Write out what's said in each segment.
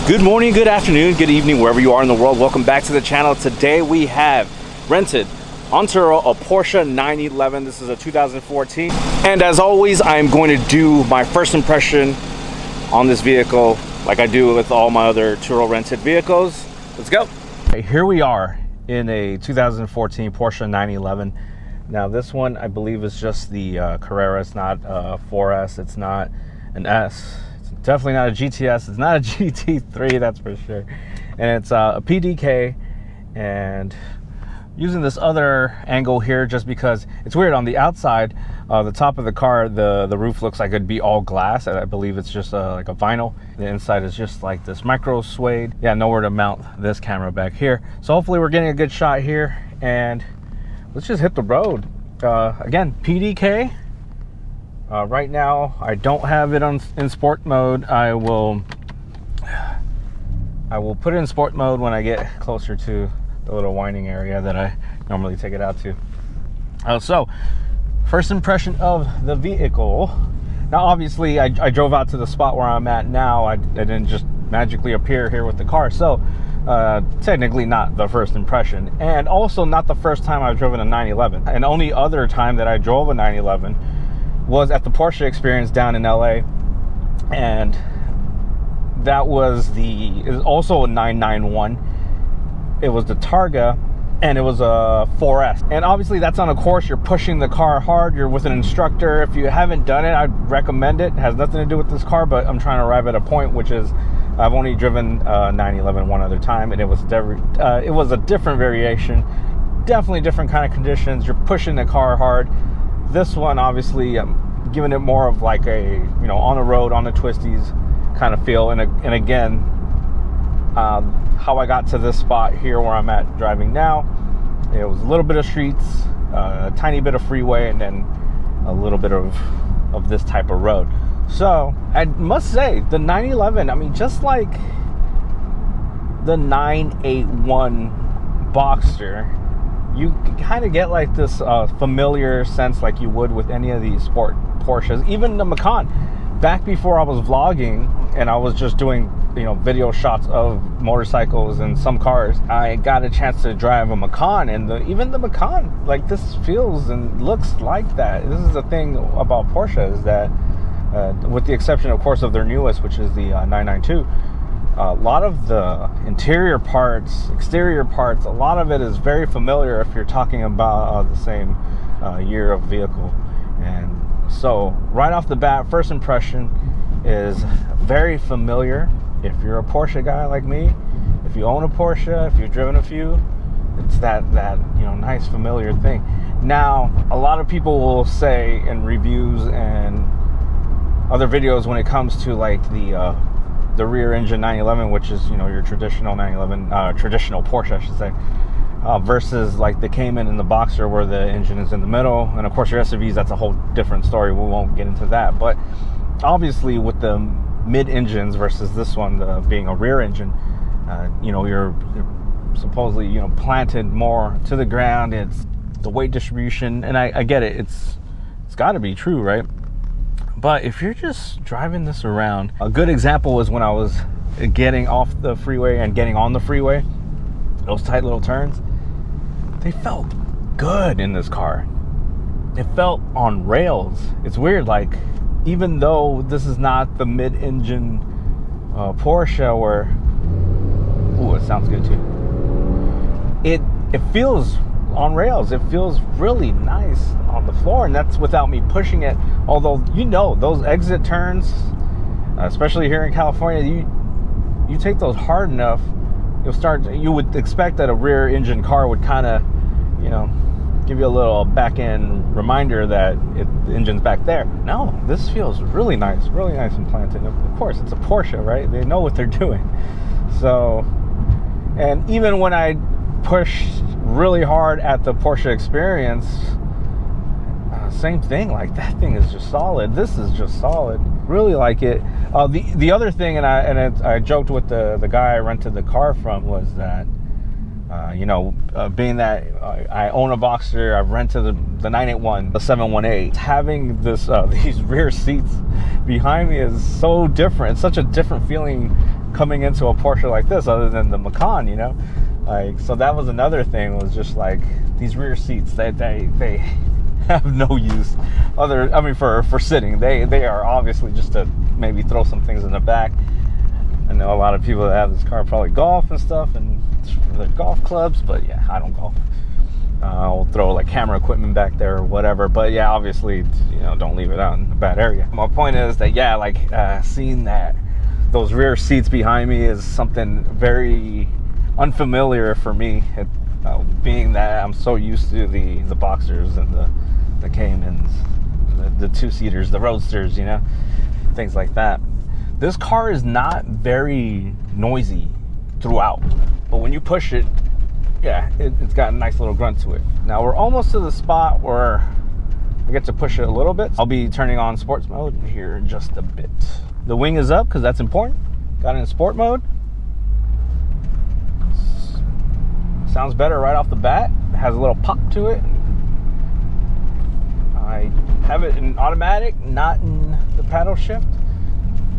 Good morning, good afternoon, good evening, wherever you are in the world. Welcome back to the channel. Today we have rented on Turo a Porsche 911. This is a 2014. And as always, I'm going to do my first impression on this vehicle like I do with all my other Turo rented vehicles. Let's go. Okay, here we are in a 2014 Porsche 911. Now this one, I believe, is just the Carrera. It's not a 4S. It's not an S. Definitely not a GTS. It's not a GT3, that's for sure. And it's a PDK, and using this other angle here just because it's weird. On the outside, the top of the car, the roof looks like it'd be all glass. I believe it's just like a vinyl. The inside is just like this micro suede. Yeah, nowhere to mount this camera back here. So hopefully we're getting a good shot here, and let's just hit the road. Again, PDK. Right now, I don't have it in sport mode. I will put it in sport mode when I get closer to the little winding area that I normally take it out to. So, first impression of the vehicle. Now, obviously, I drove out to the spot where I'm at now. I didn't just magically appear here with the car. So, technically not the first impression. And also not the first time I've driven a 911. And only other time that I drove a 911 was at the Porsche experience down in LA, and that was also a 991. It was the Targa, and it was a 4S. And obviously that's on a course, you're pushing the car hard, you're with an instructor. If you haven't done it, I'd recommend it. It has nothing to do with this car, but I'm trying to arrive at a point, which is I've only driven 911 one other time, and it was a different variation, definitely different kind of conditions. You're pushing the car hard. This one, obviously, I'm giving it more of like a, on the road, on the twisties kind of feel. And again, how I got to this spot here where I'm at driving now, it was a little bit of streets, a tiny bit of freeway, and then a little bit of this type of road. So I must say, the 911, I mean, just like the 981 Boxster, you kind of get like this familiar sense like you would with any of these sport Porsches. Even the Macan, back before I was vlogging and I was just doing video shots of motorcycles and some cars, I got a chance to drive a Macan, and even the Macan, like, this feels and looks like that. This is the thing about Porsche, is that with the exception, of course, of their newest, which is the 992, a lot of the interior parts, exterior parts, a lot of it is very familiar if you're talking about the same year of vehicle. And so right off the bat, first impression is very familiar. If you're a Porsche guy like me, if you own a Porsche, if you've driven a few, it's that nice familiar thing. Now, a lot of people will say in reviews and other videos, when it comes to like the rear engine 911, which is your traditional 911, traditional Porsche, I should say, versus like the Cayman and the Boxster, where the engine is in the middle. And of course your SUVs, that's a whole different story. We won't get into that. But obviously with the mid engines versus this one being a rear engine, you're supposedly planted more to the ground. It's the weight distribution, and I get it. It's got to be true, right? But if you're just driving this around, a good example was when I was getting off the freeway and getting on the freeway, those tight little turns, they felt good in this car. It felt on rails. It's weird, like, even though this is not the mid-engine Porsche where, ooh, it sounds good too. It feels on rails. It feels really nice on the floor, and that's without me pushing it. Although those exit turns, especially here in California, you take those hard enough, you would expect that a rear engine car would kind of give you a little back end reminder that the engine's back there. No, this feels really nice and planted. Of course, it's a Porsche, right? They know what they're doing. So, and even when I push really hard at the Porsche experience, same thing. Like, that thing is just solid. This is just solid. Really like it. The other thing, and I joked with the guy I rented the car from, was that being that I own a Boxster, I've rented the 981, the 718. Having these rear seats behind me is so different. It's such a different feeling coming into a Porsche like this other than the Macan, you know? Like, so that was another thing, was just like these rear seats, they have no use other, I mean, for sitting. They are obviously just to maybe throw some things in the back. I know a lot of people that have this car probably golf and stuff, and for their golf clubs, but yeah, I don't golf. I'll throw like camera equipment back there or whatever, but yeah, obviously, you know, don't leave it out in a bad area. My point is that, yeah, like seeing that those rear seats behind me is something very unfamiliar for me, being that I'm so used to the Boxers and the Caymans, the two-seaters, the Roadsters, you know, things like that. This car is not very noisy throughout, but when you push it, yeah, it's got a nice little grunt to it. Now we're almost to the spot where I get to push it a little bit. I'll be turning on sports mode here in just a bit. The wing is up because that's important. Got it in sport mode. Sounds better right off the bat. It has a little pop to it. I have it in automatic, not in the paddle shift.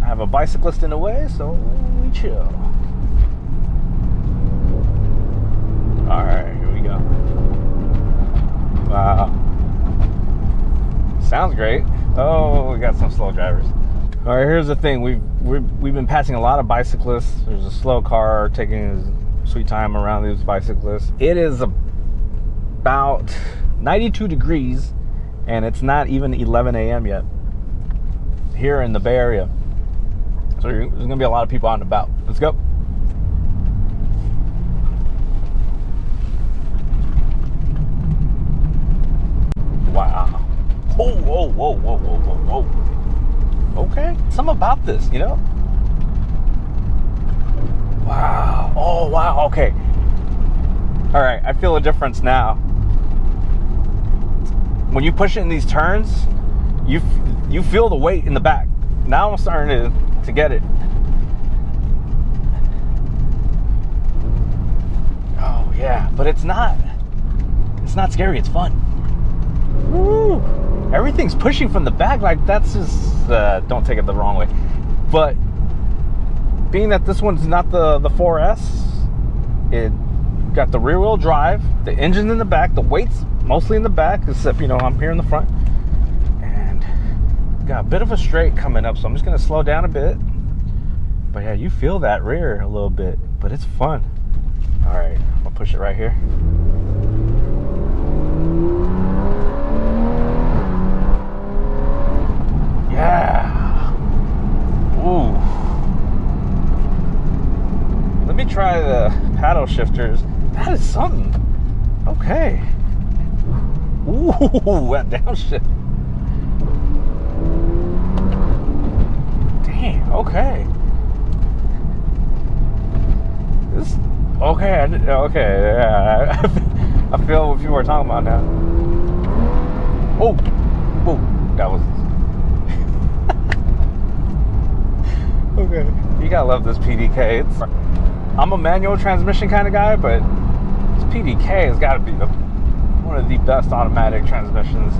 I have a bicyclist in the way, so we chill. All right, here we go. Wow. Sounds great. Oh, we got some slow drivers. All right, here's the thing. We've been passing a lot of bicyclists. There's a slow car taking his sweet time around these bicyclists. It is about 92 degrees, and it's not even 11 a.m. yet here in the Bay Area. So there's gonna be a lot of people out and about. Let's go. Wow. Whoa, whoa, whoa, whoa, whoa, whoa, whoa. Okay. Something about this, you know? Wow. Oh, wow. Okay. All right. I feel a difference now. When you push it in these turns, you feel the weight in the back. Now I'm starting to get it. Oh, yeah. But it's not scary. It's fun. Woo. Everything's pushing from the back, like that's just don't take it the wrong way, but being that this one's not the 4S, it got the rear wheel drive, the engine's in the back, the weight's mostly in the back, except, you know, I'm here in the front, and got a bit of a straight coming up, so I'm just gonna slow down a bit. But yeah, you feel that rear a little bit, but it's fun. All right, I'll push it right here. Yeah. Ooh. Let me try the paddle shifters. That is something. Okay. Ooh, that downshift. Damn. Okay. This. Okay. Okay. Yeah. I feel what people are talking about now. Oh. Oh. That was. Okay. You gotta love this PDK. I'm a manual transmission kind of guy, but this PDK has got to be one of the best automatic transmissions.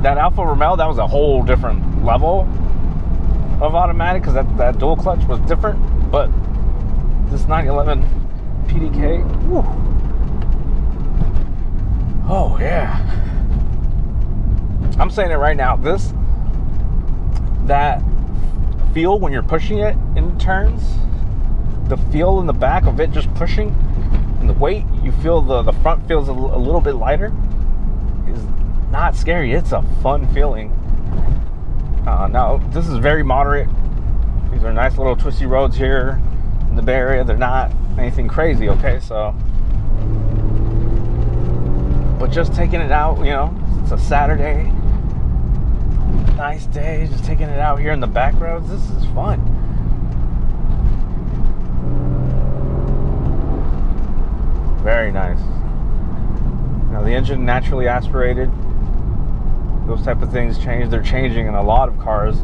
That Alfa Romeo, that was a whole different level of automatic because that dual clutch was different. But this 911 PDK, whew. Oh yeah. I'm saying it right now. That feel when you're pushing it in turns, the feel in the back of it just pushing, and the weight, you feel the front feels a little bit lighter, is not scary. It's a fun feeling. Now, this is very moderate. These are nice little twisty roads here in the Bay Area. They're not anything crazy, okay? So, but just taking it out, you know, it's a Saturday. Nice day, just taking it out here in the back roads. This is fun. Very nice. Now the engine naturally aspirated. Those type of things change. They're changing in a lot of cars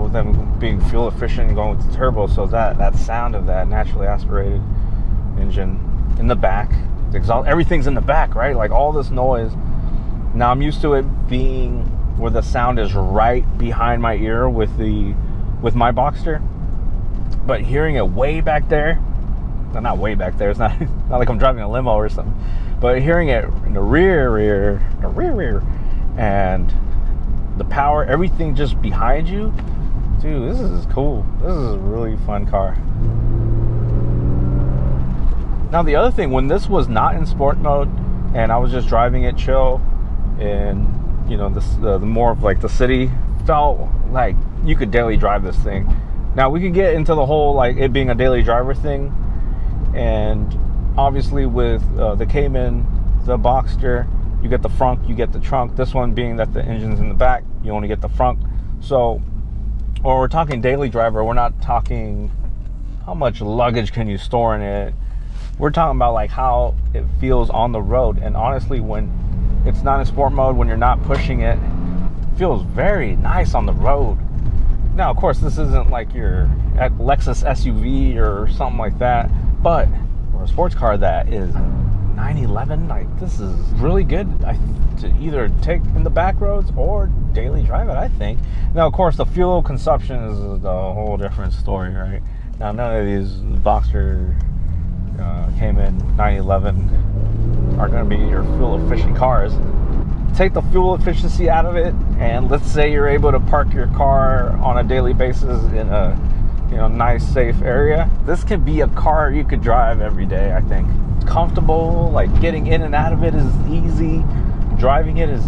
with them being fuel efficient and going with the turbo. So that sound of that naturally aspirated engine in the back, the exhaust, everything's in the back, right? Like all this noise. Now I'm used to it being where the sound is right behind my ear with the with my Boxster. But hearing it way back there, well, not way back there, it's not like I'm driving a limo or something, but hearing it in the rear, and the power, everything just behind you, dude, this is cool. This is a really fun car. Now the other thing, when this was not in sport mode and I was just driving it chill, and you know, this the more of like the city, felt like you could daily drive this thing. Now we could get into the whole like it being a daily driver thing, and obviously with the Cayman, the Boxster, you get the front, you get the trunk. This one being that the engine's in the back, you only get the front. So, or we're talking daily driver, we're not talking how much luggage can you store in it. We're talking about like how it feels on the road. And honestly, when it's not in sport mode, when you're not pushing it, it feels very nice on the road. Now, of course, this isn't like you're at Lexus SUV or something like that, but for a sports car that is 911, like this is really good to either take in the back roads or daily drive it, I think. Now, of course, the fuel consumption is a whole different story, right? Now, none of these Boxster Cayman 911 are going to be your fuel efficient cars. Take the fuel efficiency out of it, and let's say you're able to park your car on a daily basis in a nice safe area. This can be a car you could drive every day. I think it's comfortable, like getting in and out of it is easy, driving it is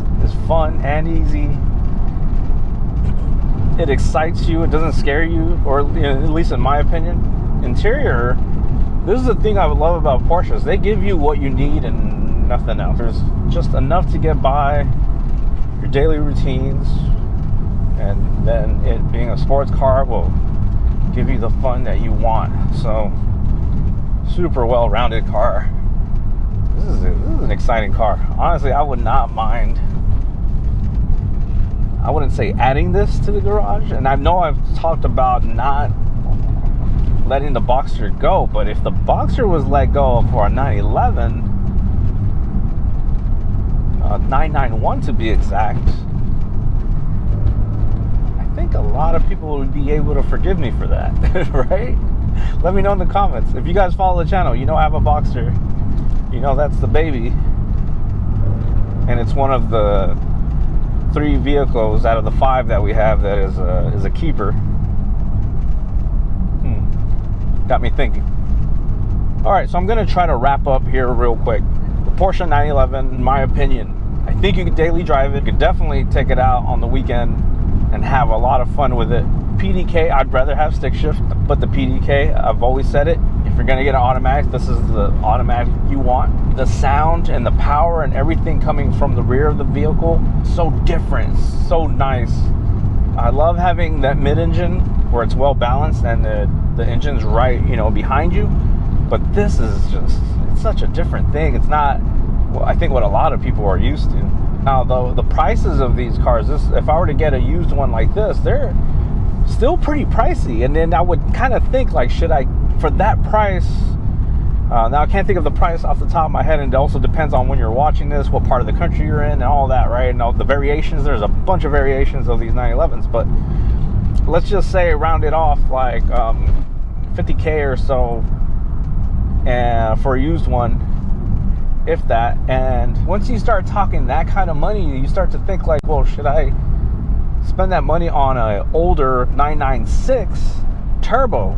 fun and easy. It excites you, it doesn't scare you, or at least in my opinion. Interior, this is the thing I would love about Porsches. They give you what you need and nothing else. There's just enough to get by your daily routines, and then it being a sports car will give you the fun that you want. So, super well-rounded car. This is an exciting car. Honestly, I would not mind, I wouldn't say adding this to the garage, and I know I've talked about not letting the Boxster go, but if the Boxster was let go for a 911, 991 to be exact, I think a lot of people would be able to forgive me for that, right? Let me know in the comments. If you guys follow the channel, you know I have a Boxster. You know that's the baby. And it's one of the 3 vehicles out of the 5 that we have that is a keeper. Got me thinking. Alright, so I'm going to try to wrap up here real quick. The Porsche 911, in my opinion, I think you could daily drive it. You could definitely take it out on the weekend and have a lot of fun with it. PDK, I'd rather have stick shift, but the PDK, I've always said it, if you're going to get an automatic, this is the automatic you want. The sound and the power and everything coming from the rear of the vehicle, so different, so nice. I love having that mid-engine where it's well balanced and the engine's right, behind you. But this is just, it's such a different thing. It's not, well, I think what a lot of people are used to. Now, the prices of these cars, if I were to get a used one like this, they're still pretty pricey. And then I would kind of think, like, should I, for that price, now I can't think of the price off the top of my head, and it also depends on when you're watching this, what part of the country you're in, and all that, right? And all the variations, there's a bunch of variations of these 911s, but let's just say round it off like $50K or so for a used one, if that. And once you start talking that kind of money, you start to think like, well, should I spend that money on an older 996 turbo,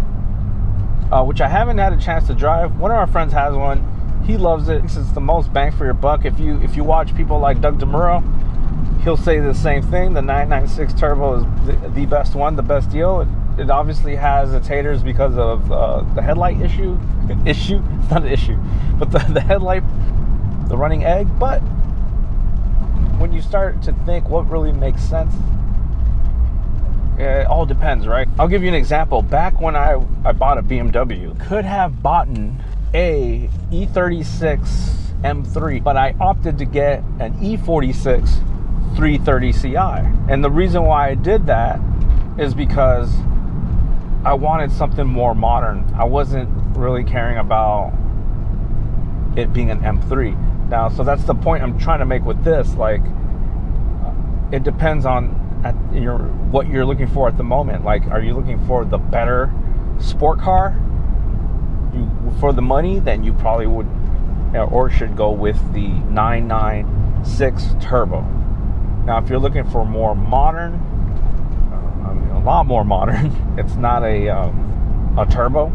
which I haven't had a chance to drive. One of our friends has one. He loves it. It's the most bang for your buck. If you watch people like Doug DeMuro, he'll say the same thing. The 996 turbo is the best one, the best deal. It obviously has its haters because of the headlight issue. It's not an issue, but the headlight, the running egg. But when you start to think what really makes sense, it all depends, right? I'll give you an example. Back when I bought a BMW, could have bought a E36 M3, but I opted to get an E46 330 Ci. And the reason why I did that is because I wanted something more modern. I wasn't really caring about it being an M3. Now, so that's the point I'm trying to make with this. Like, it depends on what you're looking for at the moment. Like, are you looking for the better sport car for the money? Then you probably would or should go with the 996 turbo. Now, if you're looking for more modern, a lot more modern, it's not a turbo,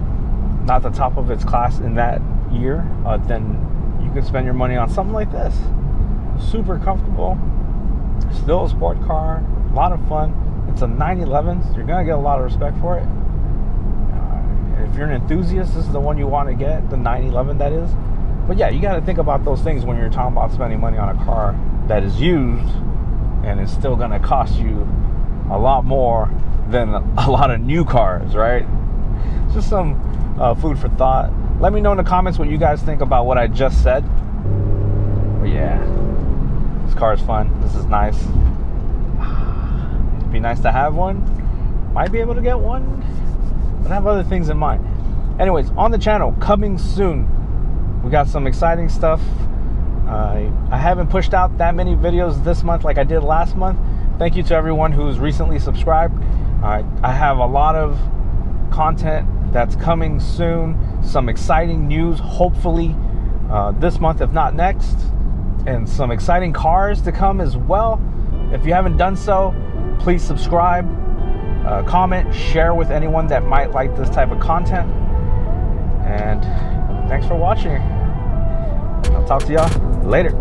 not the top of its class in that year, then you could spend your money on something like this. Super comfortable, still a sport car, a lot of fun. It's a 911, so you're gonna get a lot of respect for it. If you're an enthusiast, this is the one you want to get, the 911 that is. But yeah, you got to think about those things when you're talking about spending money on a car that is used and is still gonna cost you a lot more than a lot of new cars, right? Just some food for thought. Let me know in the comments what you guys think about what I just said. But yeah, this car is fun. This is nice. It'd be nice to have one. Might be able to get one, but I have other things in mind. Anyways, on the channel, coming soon, we got some exciting stuff. I haven't pushed out that many videos this month like I did last month. Thank you to everyone who's recently subscribed. I have a lot of content that's coming soon. Some exciting news, hopefully this month, if not next. And some exciting cars to come as well. If you haven't done so, please subscribe, comment, share with anyone that might like this type of content. And thanks for watching. I'll talk to y'all later.